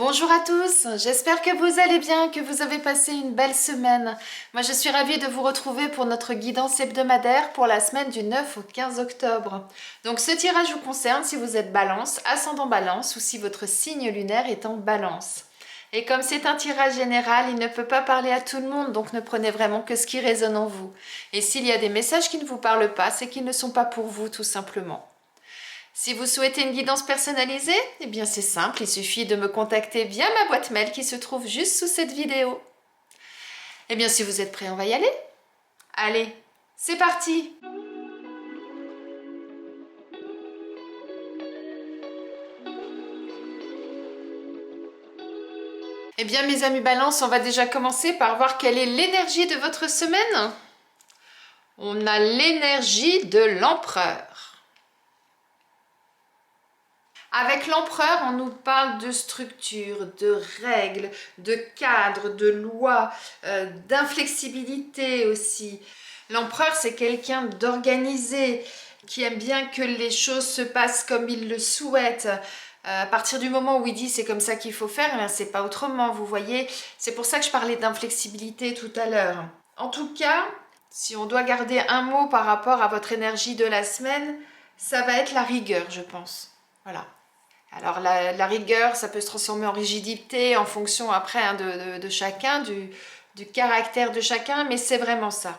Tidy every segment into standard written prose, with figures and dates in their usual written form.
Bonjour à tous, j'espère que vous allez bien, que vous avez passé une belle semaine. Moi je suis ravie de vous retrouver pour notre guidance hebdomadaire pour la semaine du 9 au 15 octobre. Donc ce tirage vous concerne si vous êtes balance, ascendant balance ou si votre signe lunaire est en balance. Et comme c'est un tirage général, il ne peut pas parler à tout le monde, donc ne prenez vraiment que ce qui résonne en vous. Et s'il y a des messages qui ne vous parlent pas, c'est qu'ils ne sont pas pour vous tout simplement. Si vous souhaitez une guidance personnalisée, eh bien c'est simple, il suffit de me contacter via ma boîte mail qui se trouve juste sous cette vidéo. Eh bien si vous êtes prêts, on va y aller? Allez, c'est parti! Eh bien mes amis Balance, on va déjà commencer par voir quelle est l'énergie de votre semaine. On a l'énergie de l'empereur. Avec l'empereur, on nous parle de structure, de règles, de cadres, de lois, d'inflexibilité aussi. L'empereur, c'est quelqu'un d'organisé, qui aime bien que les choses se passent comme il le souhaite. À partir du moment où il dit c'est comme ça qu'il faut faire, eh c'est pas autrement, vous voyez. C'est pour ça que je parlais d'inflexibilité tout à l'heure. En tout cas, si on doit garder un mot par rapport à votre énergie de la semaine, ça va être la rigueur, je pense. Voilà. Alors la rigueur, ça peut se transformer en rigidité en fonction après de chacun, du caractère de chacun, mais c'est vraiment ça.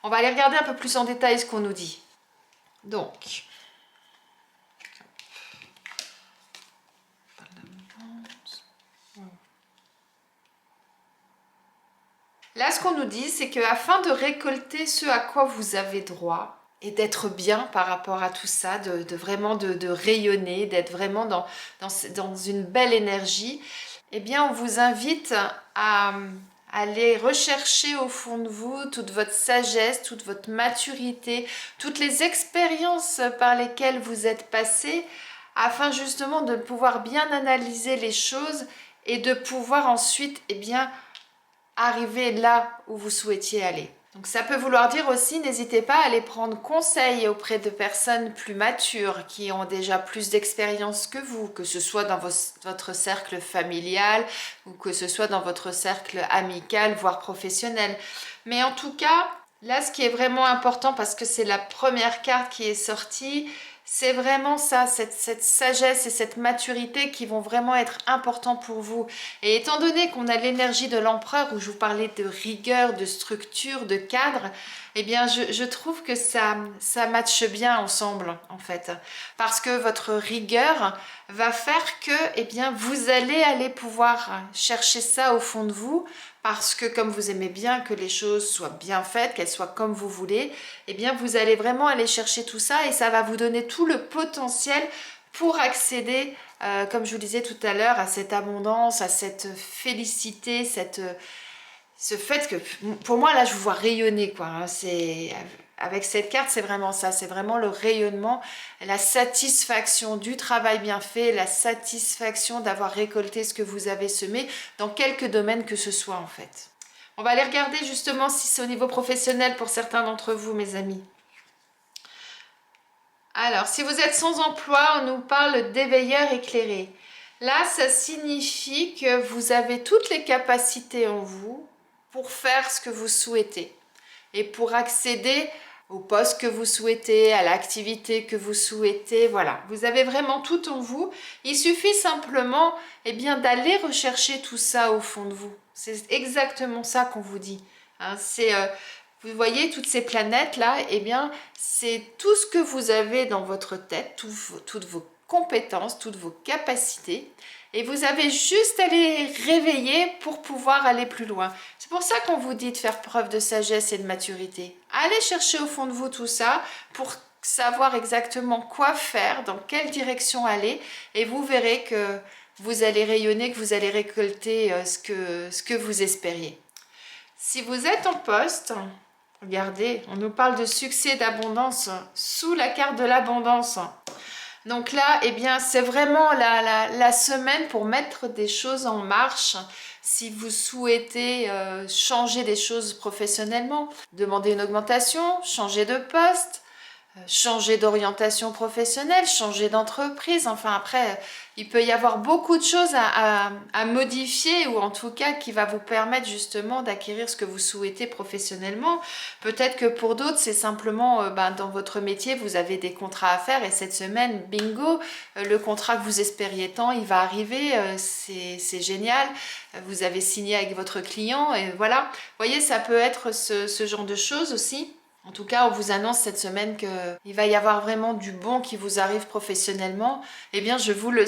On va aller regarder un peu plus en détail ce qu'on nous dit. Donc, là ce qu'on nous dit, c'est qu'afin de récolter ce à quoi vous avez droit, et d'être bien par rapport à tout ça, vraiment de rayonner, d'être vraiment dans une belle énergie, eh bien on vous invite à aller rechercher au fond de vous toute votre sagesse, toute votre maturité, toutes les expériences par lesquelles vous êtes passé, afin justement de pouvoir bien analyser les choses et de pouvoir ensuite arriver là où vous souhaitiez aller. Donc ça peut vouloir dire aussi, n'hésitez pas à aller prendre conseil auprès de personnes plus matures, qui ont déjà plus d'expérience que vous, que ce soit dans votre cercle familial ou que ce soit dans votre cercle amical, voire professionnel. Mais en tout cas, là ce qui est vraiment important, parce que c'est la première carte qui est sortie, c'est vraiment ça, cette sagesse et cette maturité qui vont vraiment être importants pour vous. Et étant donné qu'on a l'énergie de l'empereur, où je vous parlais de rigueur, de structure, de cadre, eh bien je trouve que ça matche bien ensemble en fait. Parce que votre rigueur va faire que vous allez aller pouvoir chercher ça au fond de vous, parce que comme vous aimez bien que les choses soient bien faites, qu'elles soient comme vous voulez, eh bien vous allez vraiment aller chercher tout ça et ça va vous donner tout le potentiel pour accéder, comme je vous disais tout à l'heure, à cette abondance, à cette félicité, ce fait que, pour moi là je vous vois rayonner quoi, hein, avec cette carte c'est vraiment ça, c'est vraiment le rayonnement, la satisfaction du travail bien fait, la satisfaction d'avoir récolté ce que vous avez semé dans quelque domaine que ce soit en fait. On va aller regarder justement si c'est au niveau professionnel pour certains d'entre vous mes amis. Alors si vous êtes sans emploi, on nous parle d'éveilleur éclairé. Là ça signifie que vous avez toutes les capacités en vous pour faire ce que vous souhaitez et pour accéder au poste que vous souhaitez, à l'activité que vous souhaitez, voilà. Vous avez vraiment tout en vous. Il suffit simplement d'aller rechercher tout ça au fond de vous. C'est exactement ça qu'on vous dit. Hein, vous voyez toutes ces planètes là, c'est tout ce que vous avez dans votre tête, toutes vos compétences, toutes vos capacités. Et vous avez juste à les réveiller pour pouvoir aller plus loin. C'est pour ça qu'on vous dit de faire preuve de sagesse et de maturité. Allez chercher au fond de vous tout ça pour savoir exactement quoi faire, dans quelle direction aller. Et vous verrez que vous allez rayonner, que vous allez récolter ce que vous espériez. Si vous êtes en poste, regardez, on nous parle de succès, d'abondance sous la carte de l'abondance. Donc là, c'est vraiment la semaine pour mettre des choses en marche. Si vous souhaitez changer des choses professionnellement, demander une augmentation, changer de poste, changer d'orientation professionnelle, changer d'entreprise. Enfin après, il peut y avoir beaucoup de choses à modifier ou en tout cas qui va vous permettre justement d'acquérir ce que vous souhaitez professionnellement. Peut-être que pour d'autres, c'est simplement dans votre métier, vous avez des contrats à faire et cette semaine, bingo, le contrat que vous espériez tant, il va arriver, c'est génial. Vous avez signé avec votre client et voilà. Vous voyez, ça peut être ce genre de choses aussi. En tout cas, on vous annonce cette semaine qu'il va y avoir vraiment du bon qui vous arrive professionnellement. Eh bien, je vous le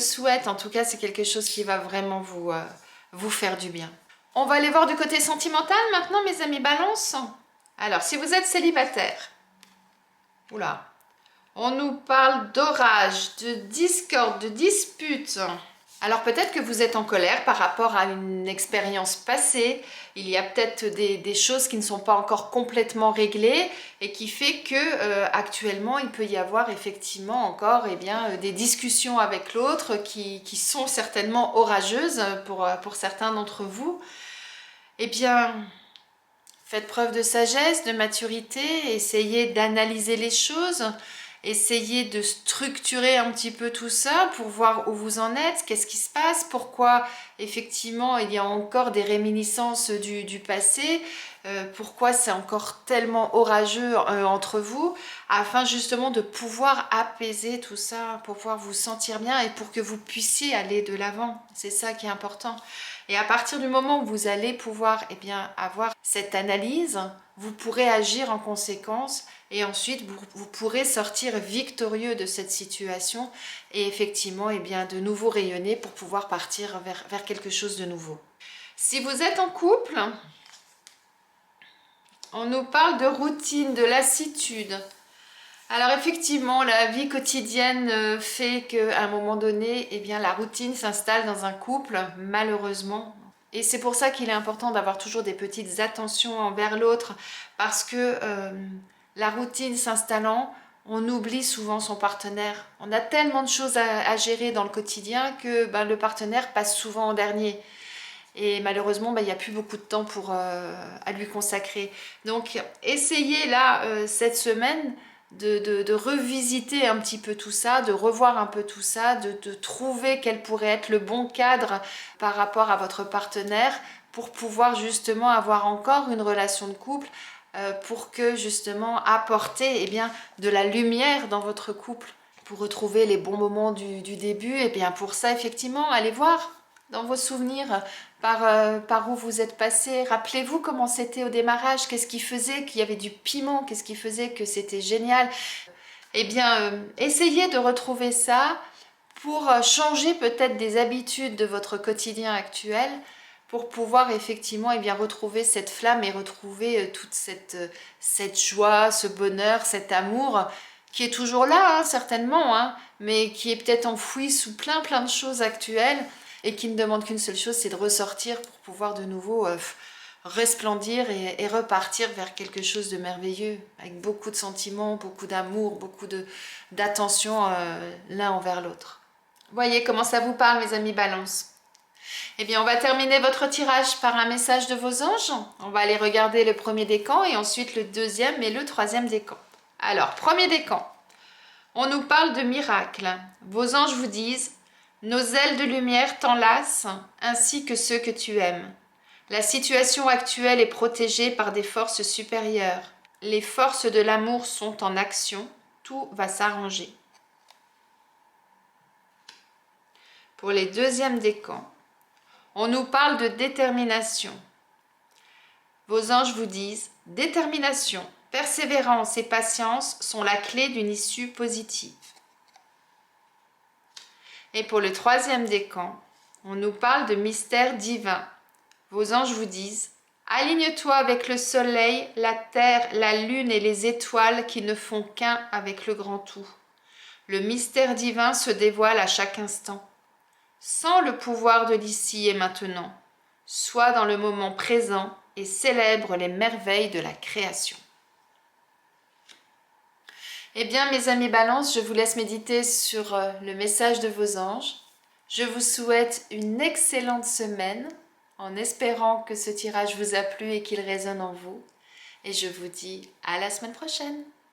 souhaite. En tout cas, c'est quelque chose qui va vraiment vous faire du bien. On va aller voir du côté sentimental maintenant, mes amis Balance. Alors, si vous êtes célibataire, oula, on nous parle d'orage, de discorde, de dispute. Alors peut-être que vous êtes en colère par rapport à une expérience passée. Il y a peut-être des choses qui ne sont pas encore complètement réglées et qui fait que actuellement il peut y avoir effectivement encore des discussions avec l'autre qui sont certainement orageuses pour certains d'entre vous. Eh bien, faites preuve de sagesse, de maturité, essayez d'analyser les choses. Essayez de structurer un petit peu tout ça pour voir où vous en êtes, qu'est-ce qui se passe, pourquoi effectivement il y a encore des réminiscences du passé, pourquoi c'est encore tellement orageux entre vous, afin justement de pouvoir apaiser tout ça, pour pouvoir vous sentir bien et pour que vous puissiez aller de l'avant. C'est ça qui est important. Et à partir du moment où vous allez pouvoir avoir cette analyse, vous pourrez agir en conséquence et ensuite vous pourrez sortir victorieux de cette situation et effectivement de nouveau rayonner pour pouvoir partir vers quelque chose de nouveau. Si vous êtes en couple, on nous parle de routine, de lassitude. Alors effectivement, la vie quotidienne fait qu'à un moment donné, la routine s'installe dans un couple, malheureusement. Et c'est pour ça qu'il est important d'avoir toujours des petites attentions envers l'autre, parce que la routine s'installant, on oublie souvent son partenaire. On a tellement de choses à gérer dans le quotidien que le partenaire passe souvent en dernier. Et malheureusement, il n'y a plus beaucoup de temps à lui consacrer. Donc, essayez là, cette semaine, de revisiter un petit peu tout ça, de revoir un peu tout ça, de trouver quel pourrait être le bon cadre par rapport à votre partenaire pour pouvoir justement avoir encore une relation de couple, pour que justement apporter de la lumière dans votre couple, pour retrouver les bons moments du début. Et bien pour ça, effectivement, allez voir dans vos souvenirs par où vous êtes passé. Rappelez-vous comment c'était au démarrage, qu'est-ce qui faisait qu'il y avait du piment, qu'est-ce qui faisait que c'était génial. Essayez de retrouver ça pour changer peut-être des habitudes de votre quotidien actuel, pour pouvoir effectivement retrouver cette flamme et retrouver toute cette joie, ce bonheur, cet amour qui est toujours là, certainement, mais qui est peut-être enfoui sous plein de choses actuelles et qui ne demande qu'une seule chose, c'est de ressortir pour pouvoir de nouveau resplendir et repartir vers quelque chose de merveilleux, avec beaucoup de sentiments, beaucoup d'amour, beaucoup d'attention l'un envers l'autre. Voyez comment ça vous parle, mes amis Balance. Eh bien, on va terminer votre tirage par un message de vos anges. On va aller regarder le premier décan et ensuite le deuxième et le troisième décan. Alors, premier décan. On nous parle de miracles. Vos anges vous disent: nos ailes de lumière t'enlacent, ainsi que ceux que tu aimes. La situation actuelle est protégée par des forces supérieures. Les forces de l'amour sont en action. Tout va s'arranger. Pour les deuxièmes décans, on nous parle de détermination. Vos anges vous disent: détermination, persévérance et patience sont la clé d'une issue positive. Et pour le troisième décan, on nous parle de mystère divin. Vos anges vous disent: aligne-toi avec le soleil, la terre, la lune et les étoiles qui ne font qu'un avec le grand tout. Le mystère divin se dévoile à chaque instant. Sens le pouvoir de l'ici et maintenant. Sois dans le moment présent et célèbre les merveilles de la création. Eh bien, mes amis Balance, je vous laisse méditer sur le message de vos anges. Je vous souhaite une excellente semaine, en espérant que ce tirage vous a plu et qu'il résonne en vous. Et je vous dis à la semaine prochaine.